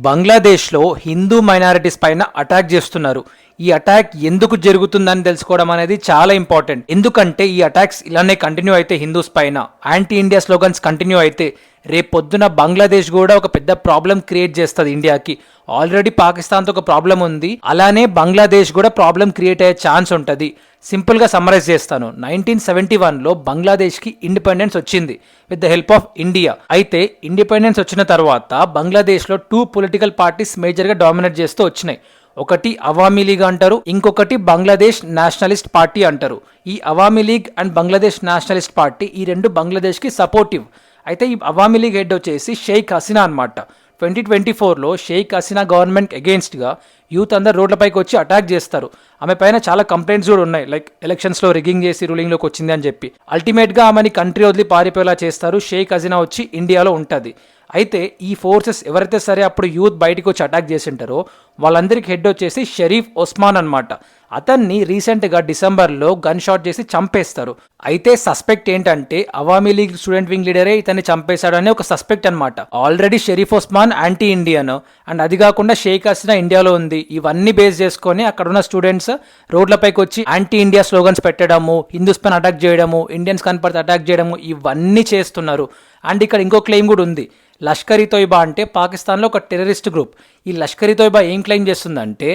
బంగ్లాదేశ్లో హిందూ మైనారిటీస్ పైన అటాక్ చేస్తున్నారు. ఈ అటాక్ ఎందుకు జరుగుతుందని తెలుసుకోవడం అనేది చాలా ఇంపార్టెంట్. ఎందుకంటే ఈ అటాక్స్ ఇలానే కంటిన్యూ అయితే హిందూస్ పైన యాంటీ ఇండియా స్లోగన్స్ కంటిన్యూ అయితే రేపొద్దున బంగ్లాదేశ్ కూడా ఒక పెద్ద ప్రాబ్లం క్రియేట్ చేస్తుంది ఇండియాకి. ఆల్రెడీ పాకిస్తాన్తో ఒక ప్రాబ్లం ఉంది, అలానే బంగ్లాదేశ్ కూడా ప్రాబ్లం క్రియేట్ అయ్యే ఛాన్స్ ఉంటుంది. సింపుల్గా సమ్మరైజ్ చేస్తాను. 1971లో బంగ్లాదేశ్కి ఇండిపెండెన్స్ వచ్చింది with the help of India. అయితే ఇండిపెండెన్స్ వచ్చిన తర్వాత బంగ్లాదేశ్లో 2 పొలిటికల్ పార్టీస్ మేజర్గా డామినేట్ చేస్తూ వచ్చినాయి. ఒకటి అవామీ లీగ్ అంటారు, ఇంకొకటి బంగ్లాదేశ్ నేషనలిస్ట్ పార్టీ అంటారు. ఈ Awami league and Bangladesh Nationalist party ఈ రెండు బంగ్లాదేశ్కి సపోర్టివ్. అయితే ఈ అవామీ లీగ్ హెడ్ వచ్చేసి షేక్ హసీనా అనమాట. 2024లో షేక్ హసీనా గవర్నమెంట్ అగేన్స్ట్గా యూత్ అందరు రోడ్లపైకి వచ్చి అటాక్ చేస్తారు. ఆమె పైన చాలా కంప్లైంట్స్ కూడా ఉన్నాయి, లైక్ ఎలక్షన్స్లో రిగ్గింగ్ చేసి రూలింగ్లోకి వచ్చింది అని చెప్పి. అల్టిమేట్గా ఆమెని కంట్రీ వదిలి పారిపోయేలా చేస్తారు. షేక్ హసీనా వచ్చి ఇండియాలో ఉంటుంది. అయితే ఈ ఫోర్సెస్ ఎవరైతే సరే అప్పుడు యూత్ బయటకు వచ్చి అటాక్ చేసి ఉంటారో వాళ్ళందరికీ హెడ్ వచ్చేసి షరీఫ్ ఒస్మాన్ అనమాట. అతన్ని రీసెంట్గా డిసెంబర్లో గన్ షాట్ చేసి చంపేస్తారు. అయితే సస్పెక్ట్ ఏంటంటే అవామీ లీగ్ స్టూడెంట్ వింగ్ లీడరే ఇతన్ని చంపేశాడు అనే ఒక సస్పెక్ట్ అనమాట. Already Sharif Osman anti Indian and అది కాకుండా షేక్ హసీనా ఇండియాలో ఉంది. ఇవన్నీ బేస్ చేసుకొని అక్కడ ఉన్న స్టూడెంట్స్ రోడ్లపైకి వచ్చి యాంటీ ఇండియా స్లోగన్స్ పెట్టడము, హిందూస్ పైన అటాక్ చేయడము, ఇండియన్స్ కనపడితే అటాక్ చేయడము, ఇవన్నీ చేస్తున్నారు. అండ్ ఇక్కడ ఇంకో క్లెయిమ్ కూడా ఉంది. లష్కర్ ఇ తోయిబా అంటే పాకిస్తాన్లో ఒక టెర్రరిస్ట్ గ్రూప్. ఈ లష్కర్ ఇ తోయిబా ఏం క్లెయిమ్ చేస్తుందంటే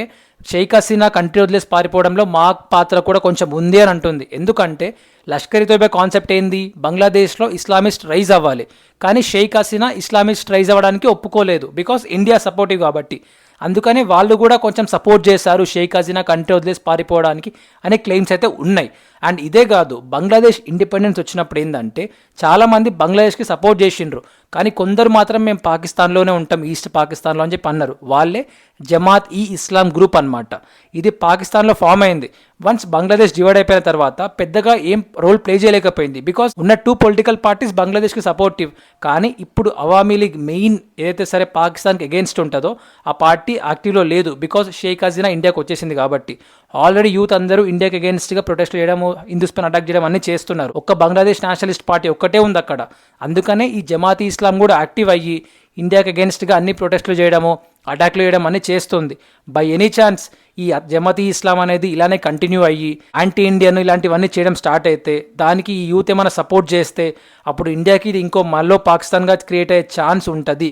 షేక్ హసీనా కంట్రీ వదిలేసి పారిపోవడంలో మా పాత్ర కూడా కొంచెం ఉంది అని అంటుంది. ఎందుకంటే లష్కర్ ఇ తోయిబా కాన్సెప్ట్ ఏంది, బంగ్లాదేశ్లో ఇస్లామిస్ట్ రైజ్ అవ్వాలి. కానీ షేక్ హసీనా ఇస్లామిస్ట్ రైజ్ అవ్వడానికి ఒప్పుకోలేదు, బికాస్ ఇండియా సపోర్టివ్ కాబట్టి. అందుకని వాళ్ళు కూడా కొంచెం సపోర్ట్ చేశారు షేక్ హసీనా కంట్రీ వదిలేసి పారిపోవడానికి అనే క్లెయిమ్స్ అయితే ఉన్నాయి. అండ్ ఇదే కాదు, బంగ్లాదేశ్ ఇండిపెండెన్స్ వచ్చినప్పుడు ఏంటంటే చాలామంది బంగ్లాదేశ్కి సపోర్ట్ చేసిండ్రు, కానీ కొందరు మాత్రం మేము పాకిస్తాన్లోనే ఉంటాం, ఈస్ట్ పాకిస్తాన్లో అని చెప్పి అన్నారు. వాళ్ళే జమాత్ ఈ ఇస్లాం గ్రూప్ అనమాట. ఇది పాకిస్తాన్లో ఫామ్ అయింది. వన్స్ బంగ్లాదేశ్ డివైడ్ అయిపోయిన తర్వాత పెద్దగా ఏం రోల్ ప్లే చేయలేకపోయింది, బికాస్ ఉన్న 2 పొలిటికల్ పార్టీస్ బంగ్లాదేశ్కి సపోర్టివ్. కానీ ఇప్పుడు అవామీ లీగ్ మెయిన్ ఏదైతే సరే పాకిస్తాన్కి అగేన్స్ట్ ఉంటుందో ఆ పార్టీ యాక్టివ్లో లేదు, బికాస్ షేక్ హసీనా ఇండియాకి వచ్చేసింది కాబట్టి. ఆల్రెడీ యూత్ అందరూ ఇండియాకి అగేన్స్ట్గా ప్రొటెస్ట్ చేయడము, హిందూస్ పైన అటాక్ చేయడం అన్నీ చేస్తున్నారు. ఒక్క బంగ్లాదేశ్ నేషనలిస్ట్ పార్టీ ఒక్కటే ఉంది అక్కడ. అందుకనే ఈ జమాత్ ఇస్లాం కూడా యాక్టివ్ అయ్యి ఇండియాకి అగేన్స్ట్గా అన్ని ప్రొటెస్టులు చేయడము, అటాక్లు చేయడం అన్నీ చేస్తుంది. బై ఎనీ ఛాన్స్ ఈ జమాతీ ఇస్లాం అనేది ఇలానే కంటిన్యూ అయ్యి యాంటీ ఇండియన్ ఇలాంటివన్నీ చేయడం స్టార్ట్ అయితే, దానికి ఈ యూత్ ఏమైనా సపోర్ట్ చేస్తే అప్పుడు ఇండియాకి ఇది ఇంకో మళ్ళీ పాకిస్తాన్గా క్రియేట్ అయ్యే ఛాన్స్ ఉంటుంది.